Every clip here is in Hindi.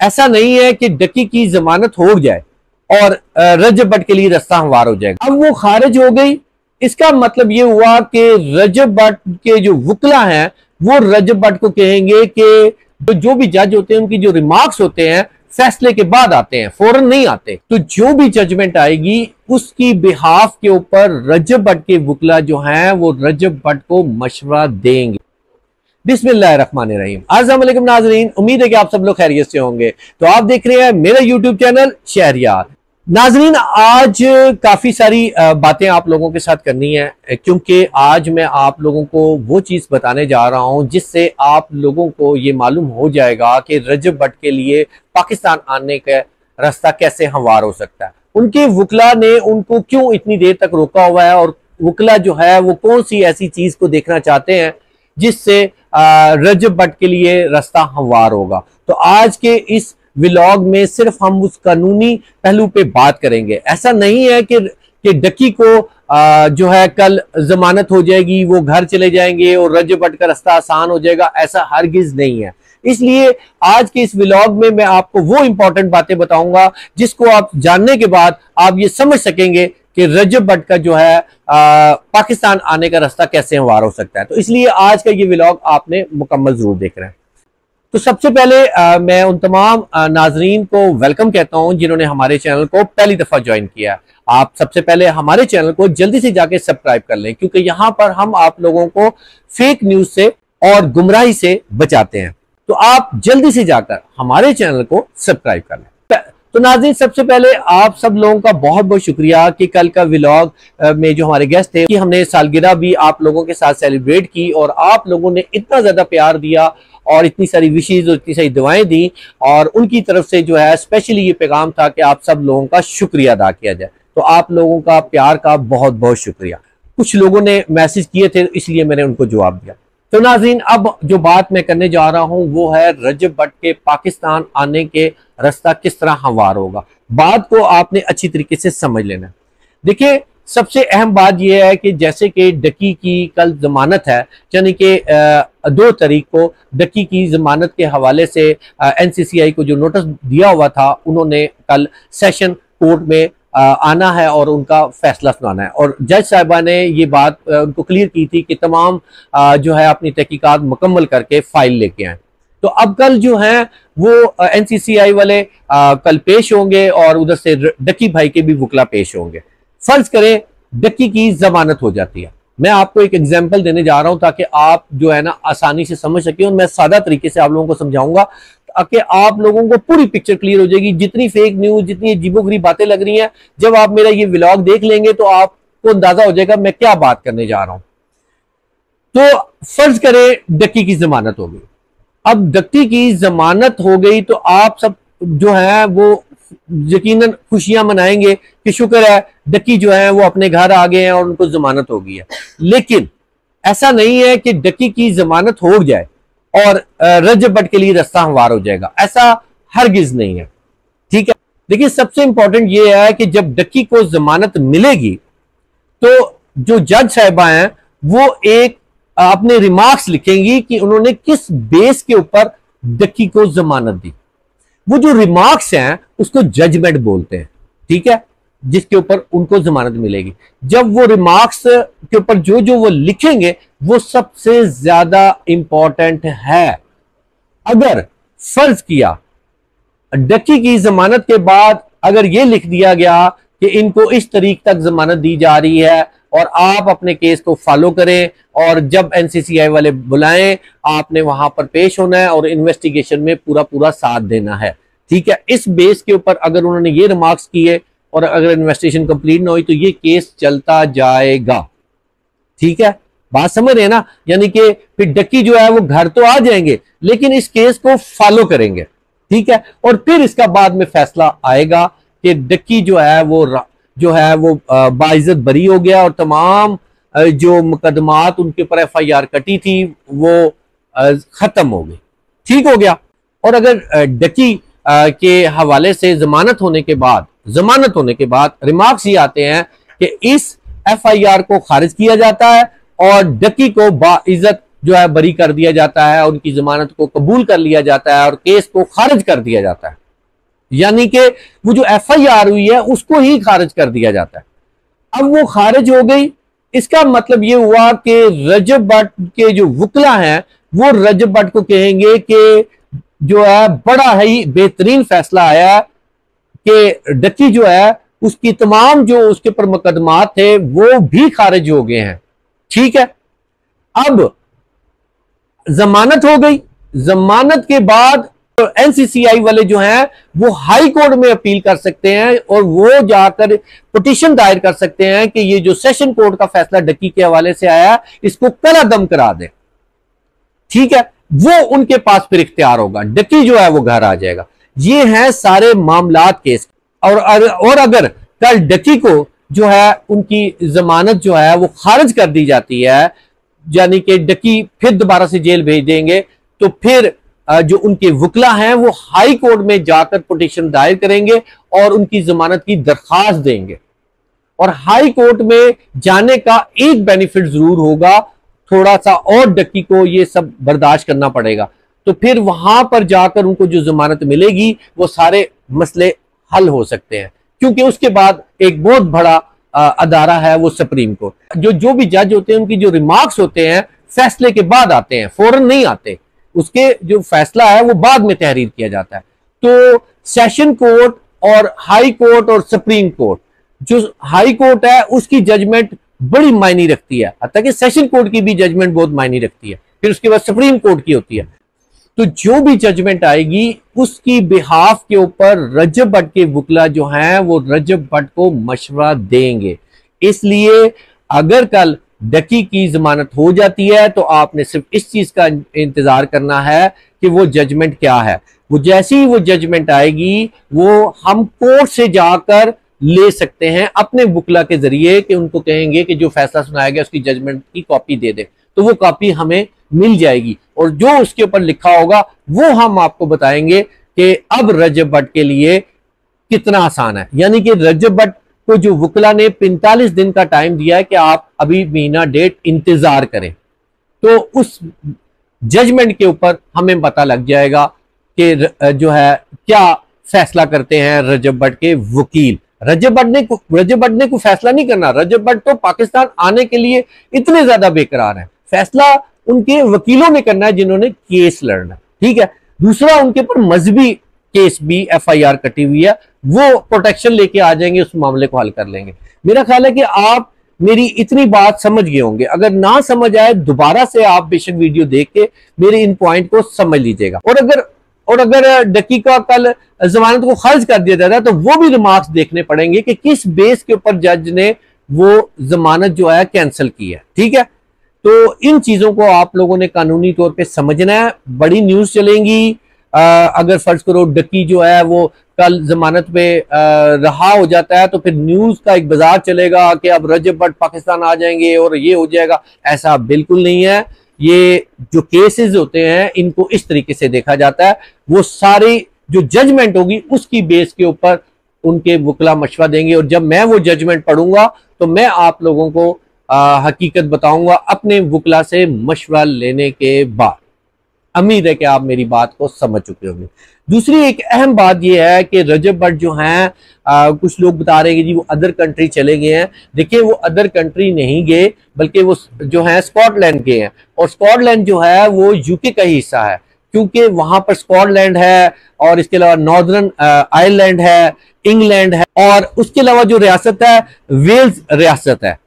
ऐसा नहीं है कि डकी की जमानत हो जाए और रजब भट्ट के लिए रास्ता हमवार हो जाएगा। अब वो खारिज हो गई, इसका मतलब ये हुआ कि रजब भट्ट के जो वकला हैं वो रजब भट्ट को कहेंगे कि जो भी जज होते हैं उनकी जो रिमार्क्स होते हैं फैसले के बाद आते हैं, फौरन नहीं आते। तो जो भी जजमेंट आएगी उसकी बिहाफ के ऊपर रजब भट्ट के वकला जो हैं वो रजब भट्ट को मशवरा देंगे। बिस्मिल्लाहिर्रहमानिर्रहीम। अस्सलाम वालेकुम नाज़रीन, उम्मीद है कि आप सब लोग खैरियत से होंगे। तो आप देख रहे हैं मेरा यूट्यूब चैनल शहरियार। नाज़रीन, आज काफी सारी बातें आप लोगों के साथ करनी है, क्योंकि आज मैं आप लोगों को वो चीज बताने जा रहा हूं जिससे आप लोगों को ये मालूम हो जाएगा कि रजब भट्ट के लिए पाकिस्तान आने का रास्ता कैसे हमवार हो सकता है। उनके वकला ने उनको क्यों इतनी देर तक रोका हुआ है और वकला जो है वो कौन सी ऐसी चीज को देखना चाहते हैं जिससे रजब भट्ट के लिए रास्ता हमवार होगा। तो आज के इस व्लॉग में सिर्फ हम उस कानूनी पहलू पे बात करेंगे। ऐसा नहीं है कि डकी को जो है कल जमानत हो जाएगी, वो घर चले जाएंगे और रजब भट्ट का रास्ता आसान हो जाएगा, ऐसा हरगिज नहीं है। इसलिए आज के इस व्लॉग में मैं आपको वो इंपॉर्टेंट बातें बताऊंगा जिसको आप जानने के बाद आप ये समझ सकेंगे कि रजब भट्ट का जो है पाकिस्तान आने का रास्ता कैसे हमवार हो सकता है। तो इसलिए आज का ये व्लॉग आपने मुकम्मल जरूर देख रहे हैं। तो सबसे पहले मैं उन तमाम नाजरीन को वेलकम कहता हूं जिन्होंने हमारे चैनल को पहली दफा ज्वाइन किया। आप सबसे पहले हमारे चैनल को जल्दी से जाके सब्सक्राइब कर लें, क्योंकि यहां पर हम आप लोगों को फेक न्यूज से और गुमराही से बचाते हैं। तो आप जल्दी से जाकर हमारे चैनल को सब्सक्राइब कर लें। तो नाज़रीन, सबसे पहले आप सब लोगों का बहुत बहुत शुक्रिया कि कल का व्लॉग में जो हमारे गेस्ट थे कि हमने सालगिरह भी आप लोगों के साथ सेलिब्रेट की और आप लोगों ने इतना ज्यादा प्यार दिया और इतनी सारी विशेष और इतनी सारी दुआएं दी, और उनकी तरफ से जो है स्पेशली ये पैगाम था कि आप सब लोगों का शुक्रिया अदा किया जाए। तो आप लोगों का प्यार का बहुत बहुत शुक्रिया। कुछ लोगों ने मैसेज किए थे इसलिए मैंने उनको जवाब दिया। तो नाज़रीन, अब जो बात मैं करने जा रहा हूं वो है रजब भट्ट के पाकिस्तान आने के रास्ता किस तरह हमवार होगा। बात को आपने अच्छी तरीके से समझ लेना। देखिए, सबसे अहम बात यह है कि जैसे कि डकी की कल जमानत है, यानी कि 2 तारीख को डकी की जमानत के हवाले से NCCI को जो नोटिस दिया हुआ था, उन्होंने कल सेशन कोर्ट में आना है और उनका फैसला सुनाना है। और जज साहिबा ने ये बात उनको क्लियर की थी कि तमाम जो है अपनी तहकीकात मुकम्मल करके फाइल लेके आए। तो अब कल जो है वो NCCI वाले कल पेश होंगे और उधर से डकी भाई के भी वकला पेश होंगे। फर्ज करें डकी की जमानत हो जाती है, मैं आपको एक एग्जांपल देने जा रहा हूं ताकि आप जो है ना आसानी से समझ सके, और मैं सादा तरीके से आप लोगों को समझाऊंगा ताकि आप लोगों को पूरी पिक्चर क्लियर हो जाएगी। जितनी फेक न्यूज, जितनी अजीबोगरीब बातें लग रही हैं, जब आप मेरा ये व्लॉग देख लेंगे तो आपको अंदाजा हो जाएगा मैं क्या बात करने जा रहा हूं। तो फर्ज करें डकी की जमानत हो गई। अब डकी की जमानत हो गई तो आप सब जो है वो यकीनन खुशियां मनाएंगे कि शुक्र है डकी जो है वो अपने घर आ गए हैं और उनको जमानत हो गई है। लेकिन ऐसा नहीं है कि डकी की जमानत हो जाए और रजब भट्ट के लिए रास्ता हमवार हो जाएगा, ऐसा हरगिज नहीं है। ठीक है, देखिए, सबसे इंपॉर्टेंट ये है कि जब डकी को जमानत मिलेगी तो जो जज साहिबा हैं वो एक अपने रिमार्क्स लिखेंगी कि उन्होंने किस बेस के ऊपर डकी को जमानत दी। वो जो रिमार्क्स हैं उसको जजमेंट बोलते हैं, ठीक है, जिसके ऊपर उनको जमानत मिलेगी। जब वो रिमार्क्स के ऊपर जो जो वो लिखेंगे वो सबसे ज्यादा इंपॉर्टेंट है। अगर फर्ज किया डकी की जमानत के बाद अगर ये लिख दिया गया कि इनको इस तारीख तक जमानत दी जा रही है और आप अपने केस को फॉलो करें और जब NCCI वाले बुलाएं आपने वहां पर पेश होना है और इन्वेस्टिगेशन में पूरा पूरा साथ देना है, ठीक है, इस बेस के ऊपर अगर उन्होंने ये रिमार्क्स किए और अगर इन्वेस्टिगेशन कंप्लीट ना हुई तो ये केस चलता जाएगा। ठीक है, बात समझ रहे हैं ना? यानी कि फिर डकी जो है वो घर तो आ जाएंगे लेकिन इस केस को फॉलो करेंगे, ठीक है, और फिर इसका बाद में फैसला आएगा कि डकी जो है वो बाइज्जत बरी हो गया और तमाम जो मुकदमात उनके ऊपर FIR कटी थी वो खत्म हो गई, ठीक हो गया। और अगर डकी के हवाले से जमानत होने के बाद रिमार्क्स ये आते हैं कि इस FIR को खारिज किया जाता है और डकी को बाइज्जत जो है बरी कर दिया जाता है, उनकी जमानत को कबूल कर लिया जाता है और केस को खारिज कर दिया जाता है। यानी कि वो जो FIR हुई है उसको ही खारिज कर दिया जाता है। अब वो खारिज हो गई, इसका मतलब ये हुआ कि रजब भट्ट के जो वकला हैं वो रजब भट्ट को कहेंगे कि जो है बड़ा ही बेहतरीन फैसला आया कि डक्की जो है उसकी तमाम जो उसके ऊपर मुकदमात थे वो भी खारिज हो गए हैं। ठीक है, अब जमानत हो गई। जमानत के बाद तो NCCI वाले जो हैं वो हाई कोर्ट में अपील कर सकते हैं और वो जाकर पिटीशन दायर कर सकते हैं कि ये जो सेशन कोर्ट का फैसला डक्की के हवाले से आया इसको कलादम करा दें। ठीक है, वो उनके पास फिर इख्तियार होगा, डक्की जो है वो घर आ जाएगा। ये हैं सारे मामलात केस। और अगर कल डक्की को जो है उनकी जमानत जो है वो खारिज कर दी जाती है, यानी कि डक्की फिर दोबारा से जेल भेज देंगे, तो फिर जो उनके वकला हैं वो हाई कोर्ट में जाकर पिटीशन दायर करेंगे और उनकी जमानत की दरखास्त देंगे। और हाई कोर्ट में जाने का एक बेनिफिट जरूर होगा, थोड़ा सा और डक्की को ये सब बर्दाश्त करना पड़ेगा, तो फिर वहां पर जाकर उनको जो जमानत मिलेगी वो सारे मसले हल हो सकते हैं। क्योंकि उसके बाद एक बहुत बड़ा अदारा है वो सुप्रीम कोर्ट। जो भी जज होते हैं उनकी जो रिमार्क्स होते हैं फैसले के बाद आते हैं, फौरन नहीं आते, उसके जो फैसला है वो बाद में तहरीर किया जाता है। तो सेशन कोर्ट और हाई कोर्ट और सुप्रीम कोर्ट, जो हाई कोर्ट है उसकी जजमेंट बड़ी मायने रखती है, हत्ता कि सेशन कोर्ट की भी जजमेंट बहुत मायने रखती है, फिर उसके बाद सुप्रीम कोर्ट की होती है। तो जो भी जजमेंट आएगी उसकी बिहाफ के ऊपर रजब भट्ट के वकला जो हैं वो रजब भट्ट को मशवरा देंगे। इसलिए अगर कल डक्की की जमानत हो जाती है तो आपने सिर्फ इस चीज का इंतजार करना है कि वो जजमेंट क्या है। वो जैसी ही वो जजमेंट आएगी वो हम कोर्ट से जाकर ले सकते हैं अपने वकला के जरिए, कि उनको कहेंगे कि जो फैसला सुनाया गया उसकी जजमेंट की कॉपी दे दे, तो वो कॉपी हमें मिल जाएगी और जो उसके ऊपर लिखा होगा वो हम आपको बताएंगे कि अब रजब भट्ट के लिए कितना आसान है। यानी कि रजब भट्ट को जो वकला ने 45 दिन का टाइम दिया है कि आप अभी महीना डेट इंतजार करें, तो उस जजमेंट के ऊपर हमें पता लग जाएगा कि जो है क्या फैसला करते हैं रजब भट्ट के वकील। रजब भट्ट ने कोई फैसला नहीं करना। रजब भट्ट तो पाकिस्तान आने के लिए इतने ज्यादा बेकरार हैं, फैसला उनके वकीलों ने करना है जिन्होंने केस लड़ना। ठीक है, दूसरा उनके ऊपर मजहबी केस भी FIR कटी हुई है, वो प्रोटेक्शन लेके आ जाएंगे, उस मामले को हल कर लेंगे। मेरा ख्याल है कि आप मेरी इतनी बात समझ गए होंगे। अगर ना समझ आए दोबारा से आप बेशक वीडियो देख के मेरे इन पॉइंट को समझ लीजिएगा। और अगर डक्की का कल जमानत को खारिज कर दिया जाता है तो वो भी रिमार्क्स देखने पड़ेंगे कि किस बेस के ऊपर जज ने वो जमानत जो है कैंसिल की है। ठीक है, तो इन चीजों को आप लोगों ने कानूनी तौर पे समझना है। बड़ी न्यूज चलेंगी। अगर फर्ज करो डक्की जो है वो कल जमानत पे रहा हो जाता है तो फिर न्यूज का एक बाजार चलेगा कि अब रजब भट्ट पाकिस्तान आ जाएंगे और ये हो जाएगा। ऐसा बिल्कुल नहीं है। ये जो केसेस होते हैं इनको इस तरीके से देखा जाता है, वो सारी जो जजमेंट होगी उसकी बेस के ऊपर उनके वकला मशवरा देंगे और जब मैं वो जजमेंट पढ़ूंगा तो मैं आप लोगों को हकीकत बताऊंगा अपने वकला से मशवरा लेने के बाद। उम्मीद है कि आप मेरी बात को समझ चुके होंगे। दूसरी एक अहम बात यह है कि रजब भट्ट जो हैं कुछ लोग बता रहे हैं कि जी वो अदर कंट्री चले गए हैं। देखिए, वो अदर कंट्री नहीं गए बल्कि वो जो है स्कॉटलैंड के हैं और स्कॉटलैंड जो है वो यूके का ही हिस्सा है, क्योंकि वहां पर स्कॉटलैंड है और इसके अलावा नॉर्दर्न आयरलैंड है, इंग्लैंड है और उसके अलावा जो रियासत है वेल्स रियासत है।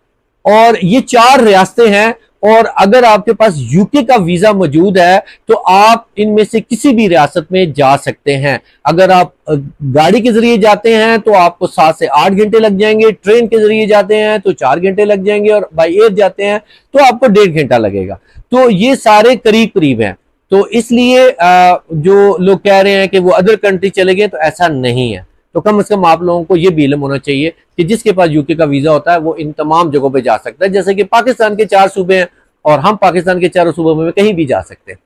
और ये 4 रियासतें हैं और अगर आपके पास यूके का वीजा मौजूद है तो आप इनमें से किसी भी रियासत में जा सकते हैं। अगर आप गाड़ी के जरिए जाते हैं तो आपको 7 से 8 घंटे लग जाएंगे, ट्रेन के जरिए जाते हैं तो 4 घंटे लग जाएंगे और बाई एयर जाते हैं तो आपको 1.5 घंटा लगेगा। तो ये सारे करीब करीब हैं। तो इसलिए जो लोग कह रहे हैं कि वो अदर कंट्री चले गए, तो ऐसा नहीं है। तो कम से कम आप लोगों को ये भी इल्म होना चाहिए कि जिसके पास यूके का वीजा होता है वो इन तमाम जगहों पे जा सकता है। जैसे कि पाकिस्तान के 4 सूबे हैं और हम पाकिस्तान के 4 सूबों में कहीं भी जा सकते हैं।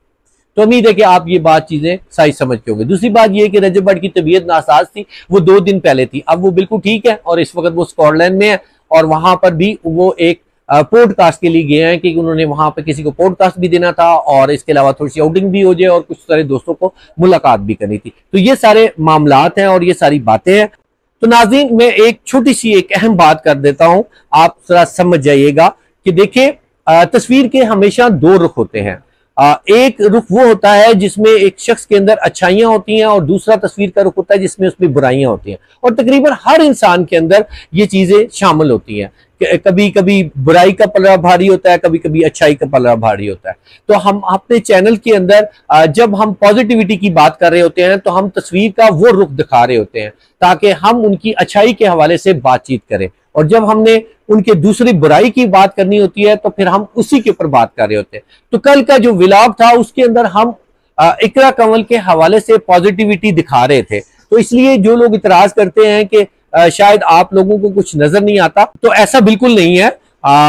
तो उम्मीद है कि आप ये बात चीजें सही समझ के होंगे। दूसरी बात ये कि रजब भट्ट की तबीयत नासाज थी, वो 2 दिन पहले थी, अब वो बिल्कुल ठीक है और इस वक्त वो स्कॉटलैंड में है और वहां पर भी वो एक पॉडकास्ट के लिए गए हैं कि उन्होंने वहां पे किसी को पॉडकास्ट भी देना था और इसके अलावा थोड़ी सी आउटिंग भी हो जाए और कुछ सारे दोस्तों को मुलाकात भी करनी थी। तो ये सारे मामलात हैं और ये सारी बातें हैं। तो नाज़रीन, मैं एक छोटी सी एक अहम बात कर देता हूं, आप जरा समझ जाइएगा कि देखिए, तस्वीर के हमेशा दो रुख होते हैं। एक रुख वो होता है जिसमें एक शख्स के अंदर अच्छाइयां होती हैं और दूसरा तस्वीर का रुख होता है जिसमें उसमें बुराइयां होती हैं। और तकरीबन हर इंसान के अंदर ये चीजें शामिल होती हैं। कभी कभी बुराई का पलड़ा भारी होता है, कभी कभी अच्छाई का पलड़ा भारी होता है। तो हम अपने चैनल के अंदर जब हम पॉजिटिविटी की बात कर रहे होते हैं तो हम तस्वीर का वो रुख दिखा रहे होते हैं ताकि हम उनकी अच्छाई के हवाले से बातचीत करें, और जब हमने उनके दूसरी बुराई की बात करनी होती है तो फिर हम उसी के ऊपर बात कर रहे होते हैं। तो कल का जो व्लॉग था उसके अंदर हम इकरा कंवल के हवाले से पॉजिटिविटी दिखा रहे थे। तो इसलिए जो लोग इतराज करते हैं कि शायद आप लोगों को कुछ नजर नहीं आता, तो ऐसा बिल्कुल नहीं है।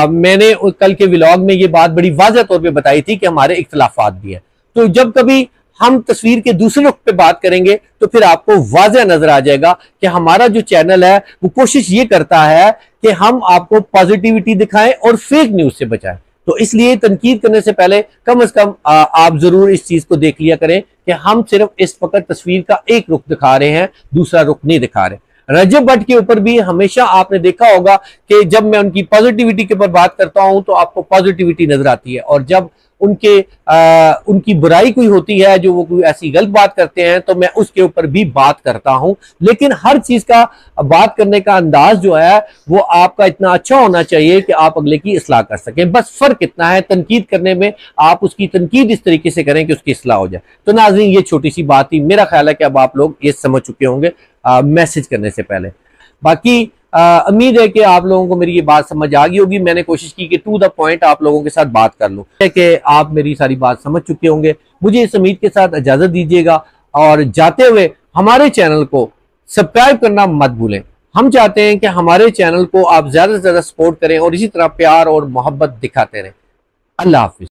मैंने कल के व्लॉग में ये बात बड़ी वाज़ेह तौर पे बताई थी कि हमारे इख्तिलाफात भी हैं। तो जब कभी हम तस्वीर के दूसरे रुख पे बात करेंगे तो फिर आपको वाज़ेह नजर आ जाएगा कि हमारा जो चैनल है वो कोशिश ये करता है कि हम आपको पॉजिटिविटी दिखाएं और फेक न्यूज से बचाएं। तो इसलिए तनकीद करने से पहले कम से कम आप जरूर इस चीज को देख लिया करें कि हम सिर्फ इस वक्त तस्वीर का एक रुख दिखा रहे हैं, दूसरा रुख नहीं दिखा रहे। रजब भट्ट के ऊपर भी हमेशा आपने देखा होगा कि जब मैं उनकी पॉजिटिविटी के ऊपर बात करता हूं तो आपको पॉजिटिविटी नजर आती है, और जब उनकी बुराई कोई होती है, जो वो कोई ऐसी गलत बात करते हैं, तो मैं उसके ऊपर भी बात करता हूं। लेकिन हर चीज का बात करने का अंदाज जो है वो आपका इतना अच्छा होना चाहिए कि आप अगले की इस्लाह कर सकें। बस फर्क इतना है, तनकीद करने में आप उसकी तनकीद इस तरीके से करें कि उसकी इस्लाह हो जाए। तो नाज़रीन, ये छोटी सी बात थी, मेरा ख्याल है कि अब आप लोग ये समझ चुके होंगे मैसेज करने से पहले। बाकी उम्मीद है कि आप लोगों को मेरी ये बात समझ आ गई होगी। मैंने कोशिश की कि टू द पॉइंट आप लोगों के साथ बात कर लूं, कि आप मेरी सारी बात समझ चुके होंगे। मुझे इस उम्मीद के साथ इजाजत दीजिएगा, और जाते हुए हमारे चैनल को सब्सक्राइब करना मत भूलें। हम चाहते हैं कि हमारे चैनल को आप ज्यादा से ज्यादा सपोर्ट करें और इसी तरह प्यार और मोहब्बत दिखाते रहें। अल्लाह हाफिज।